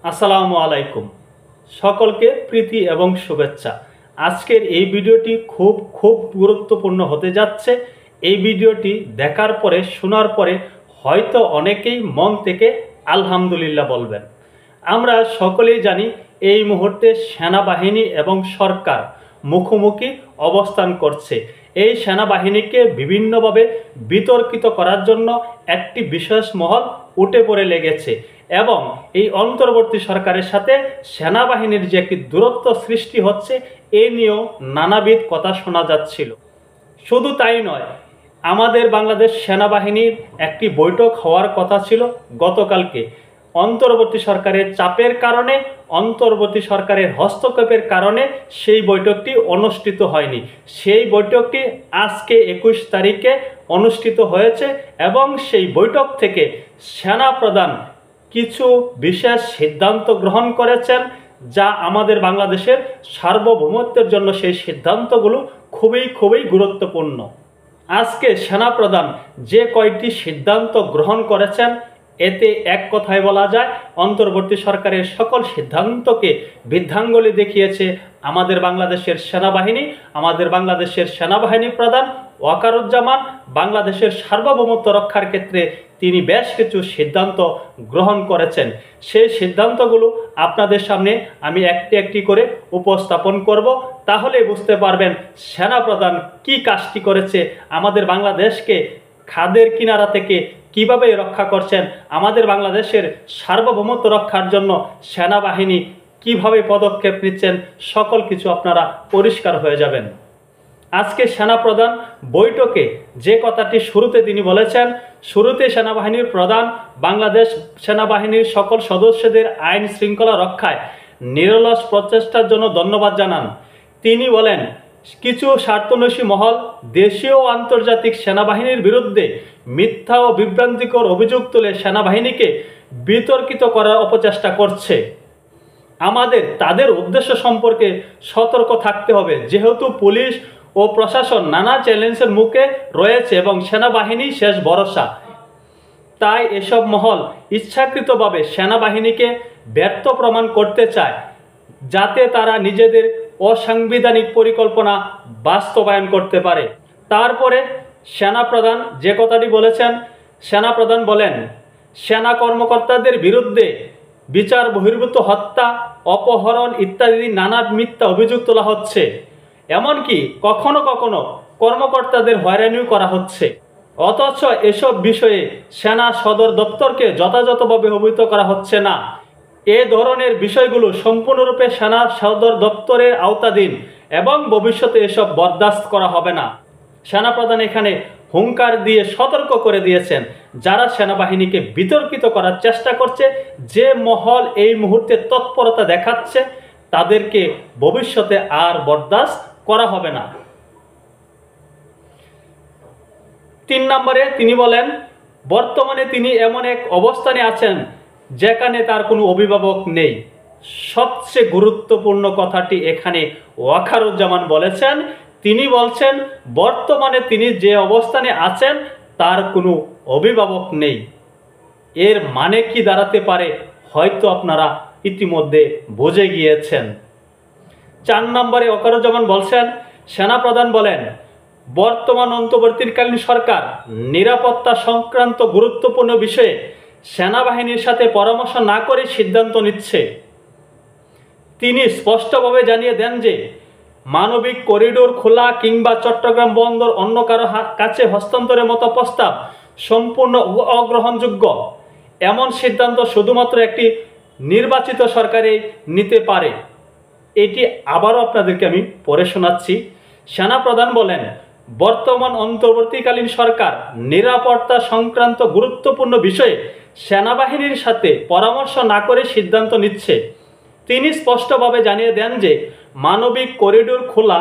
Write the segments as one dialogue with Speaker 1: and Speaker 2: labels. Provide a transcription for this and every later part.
Speaker 1: আসসালামু আলাইকুম। সকলকে প্রীতি এবং শুভেচ্ছা। আজকের এই ভিডিওটি খুব গুরুত্বপূর্ণ হতে যাচ্ছে। এই ভিডিওটি দেখার পরে শোনার পরে হয়তো অনেকেই মন থেকে আলহামদুলিল্লাহ বলবেন। আমরা সকলেই জানি এই মুহূর্তে সেনাবাহিনী এবং সরকার মুখোমুখি অবস্থান করছে। এই সেনাবাহিনীকে বিভিন্নভাবে বিতর্কিত করার জন্য একটি বিশেষ মহল উঠে পড়ে লেগেছে এবং এই অন্তর্বর্তী সরকারের সাথে সেনাবাহিনীর যে একটি দূরত্ব সৃষ্টি হচ্ছে এ নিয়েও নানাবিধ কথা শোনা যাচ্ছিল। শুধু তাই নয়, আমাদের বাংলাদেশ সেনাবাহিনীর একটি বৈঠক হওয়ার কথা ছিল গতকালকে। অন্তর্বর্তী সরকারের চাপের কারণে, অন্তর্বর্তী সরকারের হস্তক্ষেপের কারণে সেই বৈঠকটি অনুষ্ঠিত হয়নি। সেই বৈঠকটি আজকে 21 তারিখে অনুষ্ঠিত হয়েছে এবং সেই বৈঠক থেকে সেনাপ্রধান কিছু বিশেষ সিদ্ধান্ত গ্রহণ করেছেন, যা আমাদের বাংলাদেশের সার্বভৌমত্বের জন্য সেই সিদ্ধান্তগুলো খুবই গুরুত্বপূর্ণ। আজকে সেনাপ্রধান যে কয়েকটি সিদ্ধান্ত গ্রহণ করেছেন এতে এক কথায় বলা যায় অন্তর্বর্তী সরকারের সকল সিদ্ধান্তকে বৃদ্ধাঙ্গুলি দেখিয়েছে আমাদের বাংলাদেশের সেনাবাহিনী। আমাদের বাংলাদেশের সেনাবাহিনী প্রধান ওয়াকারুজ্জামান বাংলাদেশের সার্বভৌমত্ব রক্ষার ক্ষেত্রে তিনি বেশ কিছু সিদ্ধান্ত গ্রহণ করেছেন। সেই সিদ্ধান্তগুলো আপনাদের সামনে আমি একটি একটি করে উপস্থাপন করব, তাহলে বুঝতে পারবেন সেনাপ্রধান কি কাজটি করেছে, আমাদের বাংলাদেশকে খাদের কিনারা থেকে কিভাবে রক্ষা করছেন, আমাদের বাংলাদেশের সার্বভৌমত্ব রক্ষার জন্য সেনাবাহিনী কিভাবে পদক্ষেপ নিচ্ছেন, সকল কিছু আপনারা পরিষ্কার হয়ে যাবেন। আজকে সেনাপ্রধান বৈঠকে যে কথাটি শুরুতে তিনি বলেছেন, শুরুতে সেনাবাহিনীর প্রধান বাংলাদেশ সেনাবাহিনীর সকল সদস্যদের আইন শৃঙ্খলা রক্ষায় নিরলস প্রচেষ্টার জন্য ধন্যবাদ জানান। তিনি বলেন, কিছু স্বার্থন্বেষী মহল দেশীয় ও আন্তর্জাতিক সেনাবাহিনীর বিরুদ্ধে মিথ্যা ও বিভ্রান্তিকর অভিযোগ তুলে সেনাবাহিনীকে বিতর্কিত করার অপচেষ্টা করছে। আমাদের তাদের উদ্দেশ্য সম্পর্কে সতর্ক থাকতে হবে, যেহেতু পুলিশ ও প্রশাসন নানা চ্যালেঞ্জের মুখে রয়েছে এবং সেনাবাহিনী শেষ ভরসা। তাই এসব মহল ইচ্ছাকৃতভাবে সেনাবাহিনীকে ব্যর্থ প্রমাণ করতে চায়, যাতে তারা নিজেদের অসাংবিধানিক পরিকল্পনা বাস্তবায়ন করতে পারে। তারপরে সেনাপ্রধান যে কথাটি বলেছেন, সেনাপ্রধান বলেন, সেনা কর্মকর্তাদের বিরুদ্ধে বিচার বহির্ভূত হত্যা, অপহরণ ইত্যাদি নানা মিথ্যা অভিযোগ তোলা হচ্ছে। এমনকি কখনো কখনো কর্মকর্তাদের হয়রানিও করা হচ্ছে। অথচ এসব বিষয়ে সেনা সদর দপ্তরকে যথাযথভাবে অবহিত করা হচ্ছে না। এ ধরনের বিষয়গুলো সম্পূর্ণরূপে সেনা সদর দপ্তরের আওতাধীন এবং ভবিষ্যতে এসব বরদাস্ত করা হবে না। সেনাপ্রধান এখানে হুঙ্কার দিয়ে সতর্ক করে দিয়েছেন, যারা সেনাবাহিনীকে বিতর্কিত করার চেষ্টা করছে, যে মহল এই মুহূর্তে তৎপরতা দেখাচ্ছে, তাদেরকে ভবিষ্যতে আর বরদাস্ত করা হবে না। 3 নম্বরে তিনি বলেন, বর্তমানে তিনি এমন এক অবস্থানে আছেন যেখানে তার কোনো অভিভাবক নেই। সবচেয়ে গুরুত্বপূর্ণ কথাটি এখানে ওয়াকারুজ্জামান বলেছেন। তিনি বলছেন বর্তমানে তিনি যে অবস্থানে আছেন তার কোনো অভিভাবক নেই। এর মানে কি দাঁড়াতে পারে হয়তো আপনারা ইতিমধ্যে বুঝে গিয়েছেন। 4 নম্বরে ওয়াকারুজ্জামান বলছেন, সেনাপ্রধান বলেন, বর্তমান অন্তর্বর্তীকালীন সরকার নিরাপত্তা সংক্রান্ত গুরুত্বপূর্ণ বিষয়ে সেনাবাহিনীর সাথে পরামর্শ না করে সিদ্ধান্ত নিচ্ছে। তিনি স্পষ্টভাবে জানিয়ে দেন যে মানবিক করিডোর খোলা কিংবা চট্টগ্রাম বন্দর অন্য কারো কাছে হস্তান্তরের মতো প্রস্তাব সম্পূর্ণ অগ্রহণযোগ্য। এমন সিদ্ধান্ত শুধুমাত্র একটি নির্বাচিত সরকারই নিতে পারে। এটি আবারও আপনাদেরকে আমি পড়ে শোনাচ্ছি। সেনাপ্রধান বলেন, বর্তমান অন্তর্বর্তীকালীন সরকার নিরাপত্তা সংক্রান্ত গুরুত্বপূর্ণ বিষয়ে সেনাবাহিনীর সাথে পরামর্শ না করে সিদ্ধান্ত নিচ্ছে। তিনি স্পষ্টভাবে জানিয়ে দেন যে মানবিক করিডোর খোলা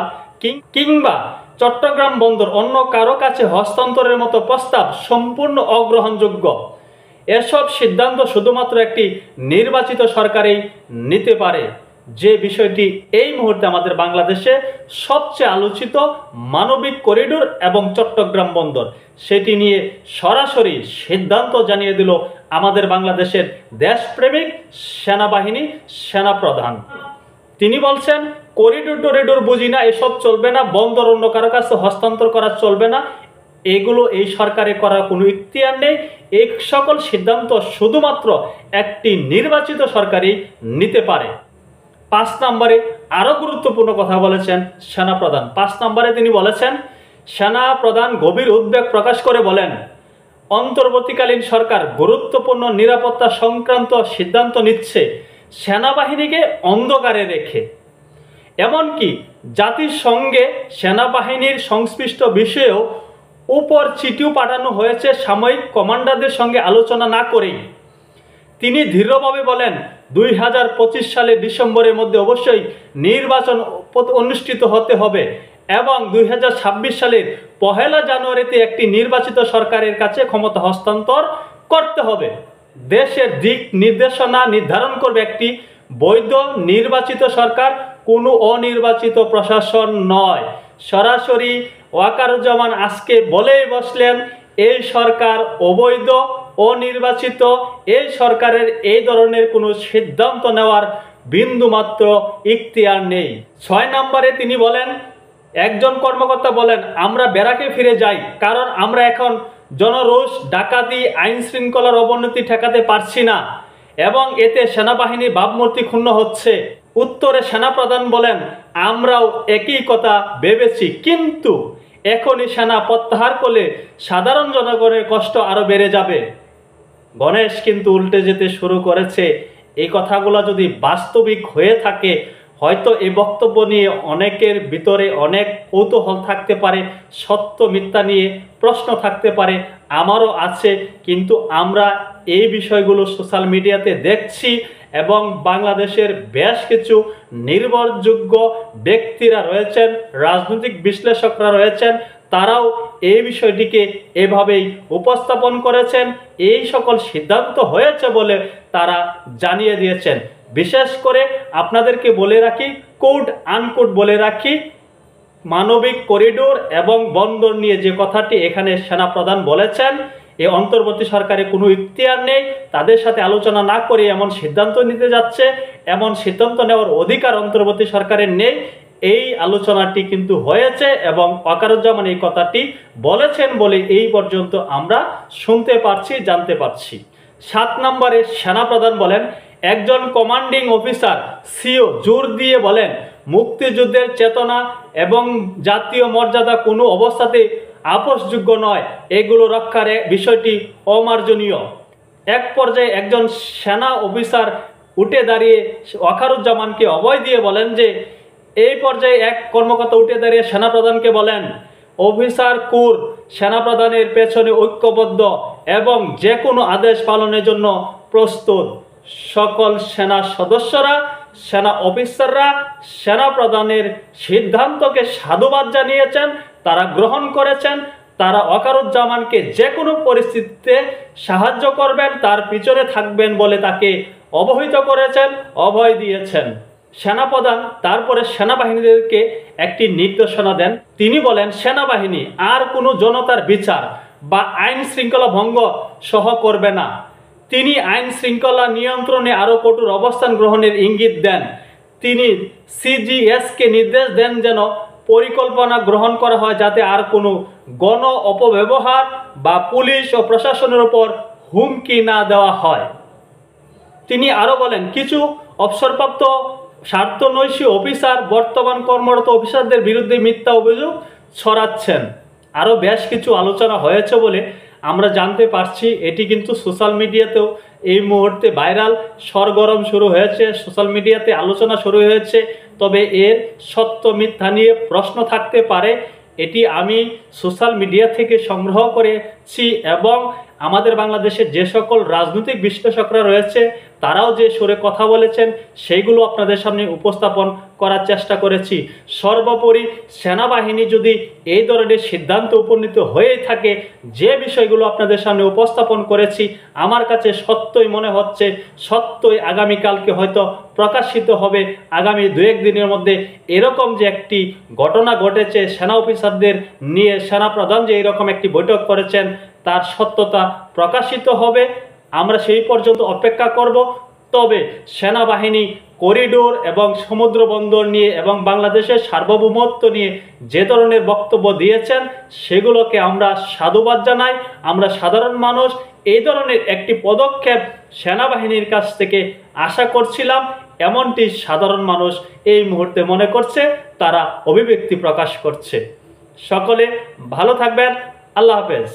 Speaker 1: কিংবা চট্টগ্রাম বন্দর অন্য কারো কাছে হস্তান্তরের মতো প্রস্তাব সম্পূর্ণ অগ্রহণযোগ্য। এসব সিদ্ধান্ত শুধুমাত্র একটি নির্বাচিত সরকারই নিতে পারে। যে বিষয়টি এই মুহূর্তে আমাদের বাংলাদেশে সবচেয়ে আলোচিত, মানবিক করিডোর এবং চট্টগ্রাম বন্দর, সেটি নিয়ে সরাসরি সিদ্ধান্ত জানিয়ে দিল আমাদের বাংলাদেশের দেশপ্রেমিক সেনাবাহিনী সেনাপ্রধান। তিনি বলছেন, করিডোর টরিডোর বুঝি না, এসব চলবে না, বন্দর অন্য কারো কাছে হস্তান্তর করা চলবে না, এগুলো এই সরকারে করার কোনো ইখতিয়ার নেই। এই সকল সিদ্ধান্ত শুধুমাত্র একটি নির্বাচিত সরকারই নিতে পারে। 5 নম্বরে আরও গুরুত্বপূর্ণ কথা বলেছেন সেনাপ্রধান। 5 নম্বরে তিনি বলেছেন, সেনাপ্রধান গভীর উদ্বেগ প্রকাশ করে বলেন, অন্তর্বর্তীকালীন সরকার গুরুত্বপূর্ণ নিরাপত্তা সংক্রান্ত সিদ্ধান্ত নিচ্ছে সেনাবাহিনীকে অন্ধকারে রেখে। এমনকি জাতিসংঘে সেনাবাহিনীর সংশ্লিষ্ট বিষয়েও উপর চিঠিও পাঠানো হয়েছে সাময়িক কমান্ডারদের সঙ্গে আলোচনা না করেই। তিনি দৃঢ়ভাবে বলেন, 2025 সালের ডিসেম্বরের মধ্যে অবশ্যই নির্বাচন অনুষ্ঠিত হতে হবে এবং 2026 সালের 1 জানুয়ারিতে একটি নির্বাচিত সরকারের কাছে ক্ষমতা হস্তান্তর করতে হবে। দেশের দিক নির্দেশনা নির্ধারণ করবে একটি বৈধ নির্বাচিত সরকার, কোনো অনির্বাচিত প্রশাসন নয়। সরাসরি ওয়াকারুজ্জামান আজকে বলেই বসলেন, এই সরকার অবৈধ, অনির্বাচিত, এই সরকারের এই ধরনের কোনো সিদ্ধান্ত নেওয়ার বিন্দুমাত্র ইখতিয়ার নেই। 6 নম্বরে তিনি বলেন, একজন কর্মকর্তা বলেন, আমরা ব্যারাকে ফিরে যাই, কারণ আমরা এখন জনরোষ, ডাকাতি, আইন শৃঙ্খলার অবনতি ঠেকাতে পারছি না এবং এতে সেনাবাহিনীর ভাবমূর্তি ক্ষুণ্ণ হচ্ছে। উত্তরে সেনাপ্রধান বলেন, আমরাও একই কথা ভেবেছি, কিন্তু এখনই সেনা প্রত্যাহার করলে সাধারণ জনগণের কষ্ট আরও বেড়ে যাবে। গণেশ কিন্তু উল্টে যেতে শুরু করেছে। এই কথাগুলো যদি বাস্তবিক হয়ে থাকে, হয়তো এই বক্তব্য নিয়ে অনেকের ভিতরে অনেক কৌতূহল থাকতে পারে, সত্য মিথ্যা নিয়ে প্রশ্ন থাকতে পারে, আমারও আছে, কিন্তু আমরা এই বিষয়গুলো সোশ্যাল মিডিয়াতে দেখছি এবং বাংলাদেশের বেশ কিছু নির্ভরযোগ্য ব্যক্তিরা রয়েছেন, রাজনৈতিক বিশ্লেষকরা রয়েছেন, তারাও এই বিষয়টিকে এভাবেই উপস্থাপন করেছেন। এই সকল সিদ্ধান্ত হয়েছে বলে তারা জানিয়ে দিয়েছেন। বিশেষ করে আপনাদেরকে বলে রাখি, কোড আনকোড বলে রাখি, মানবিক করিডোর এবং বন্দর নিয়ে যে কথাটি এখানে সেনাপ্রধান বলেছেন, এই অন্তর্বর্তী সরকারে কোনো ইখতিয়ার নেই, তাদের সাথে আলোচনা না করে এমন সিদ্ধান্ত নিতে যাচ্ছে, এমন সিদ্ধান্ত নেওয়ার অধিকার অন্তর্বর্তী সরকারের নেই, এই আলোচনাটি কিন্তু হয়েছে এবং ওয়াকারুজ্জামান এই কথাটি বলেছেন বলে এই পর্যন্ত আমরা শুনতে পারছি, জানতে পারছি। 7 নম্বরে সেনাপ্রধান বলেন, একজন কমান্ডিং অফিসার সিও জোর দিয়ে বলেন, মুক্তিযুদ্ধের চেতনা এবং জাতীয় মর্যাদা কোনো অবস্থাতে আপোষযোগ্য নয়, এগুলো রক্ষার বিষয়টি অমার্জনীয়। এক পর্যায়ে একজন সেনা অফিসার উঠে দাঁড়িয়ে ওয়াকারুজ্জামানকে অভয় দিয়ে বলেন যে, এই পর্যায়ে এক কর্মকর্তা উঠে দাঁড়িয়ে সেনাপ্রধানকে বলেন, অফিসার কোর সেনাপ্রধানের পেছনে ঐক্যবদ্ধ এবং যে কোনো আদেশ পালনের জন্য প্রস্তুত। সকল সেনা সদস্যরা, সেনা অফিসাররা সেনাপ্রধানের সিদ্ধান্তকে সাধুবাদ জানিয়েছেন, তারা গ্রহণ করেছেন, তারা ওয়াকারুজ্জামানকে যে কোনো পরিস্থিতিতে সাহায্য করবেন, তার পিছনে থাকবেন বলে তাকে অবহিত করেছেন, অভয় দিয়েছেন। সেনাপ্রধান তারপরে সেনাবাহিনীদেরকে একটি নির্দেশনা দেন। তিনি বলেন, সেনাবাহিনী আর কোনো জনতার বিচার বা আইন শৃঙ্খলা ভঙ্গ সহ করবে না। তিনি আইন শৃঙ্খলা নিয়ন্ত্রণে আরও কঠোর অবস্থান গ্রহণের ইঙ্গিত দেন। তিনি সিজিএসকে নির্দেশ দেন যেন পরিকল্পনা গ্রহণ করা হয় যাতে আর কোনো গণ অপব্যবহার বা পুলিশ ও প্রশাসনের উপর হুমকি না দেওয়া হয়। তিনি আরও বলেন, কিছু অবসরপ্রাপ্ত স্বার্থনৈশী অফিসার বর্তমান কর্মরত অফিসারদের বিরুদ্ধে মিথ্যা অভিযোগ ছড়াচ্ছেন। আরও বেশ কিছু আলোচনা হয়েছে বলে আমরা জানতে পারছি। এটি কিন্তু সোশ্যাল মিডিয়াতেও এই মুহূর্তে ভাইরাল, সরগরম শুরু হয়েছে, সোশ্যাল মিডিয়াতে আলোচনা শুরু হয়েছে। তবে এর সত্য মিথ্যা নিয়ে প্রশ্ন থাকতে পারে। এটি আমি সোশ্যাল মিডিয়া থেকে সংগ্রহ করে দেখছি এবং আমাদের বাংলাদেশে যে সকল রাজনৈতিক বিশ্লেষকরা রয়েছে তারাও যে সুরে কথা বলেছেন সেইগুলো আপনাদের সামনে উপস্থাপন করার চেষ্টা করেছি। সর্বোপরি সেনাবাহিনী যদি এই ধরনের সিদ্ধান্ত উপনীত হয়ে থাকে, যে বিষয়গুলো আপনাদের সামনে উপস্থাপন করেছি আমার কাছে সত্যই মনে হচ্ছে, সত্যই আগামীকালকে হয়তো প্রকাশিত হবে, আগামী 2-1 দিনের মধ্যে এরকম যে একটি ঘটনা ঘটেছে, সেনা অফিসারদের নিয়ে সেনাপ্রধান যে এরকম একটি বৈঠক করেছেন তার সত্যতা প্রকাশিত হবে। আমরা সেই পর্যন্ত অপেক্ষা করব। তবে সেনাবাহিনী করিডোর এবং সমুদ্র বন্দর নিয়ে এবং বাংলাদেশের সার্বভৌমত্ব নিয়ে যে ধরনের বক্তব্য দিয়েছেন সেগুলোকে আমরা সাধুবাদ জানাই। আমরা সাধারণ মানুষ এই ধরনের একটি পদক্ষেপ সেনাবাহিনীর কাছ থেকে আশা করছিলাম, এমনটি সাধারণ মানুষ এই মুহূর্তে মনে করছে, তারা অভিব্যক্তি প্রকাশ করছে। সকলে ভালো থাকবেন। আল্লাহ হাফেজ।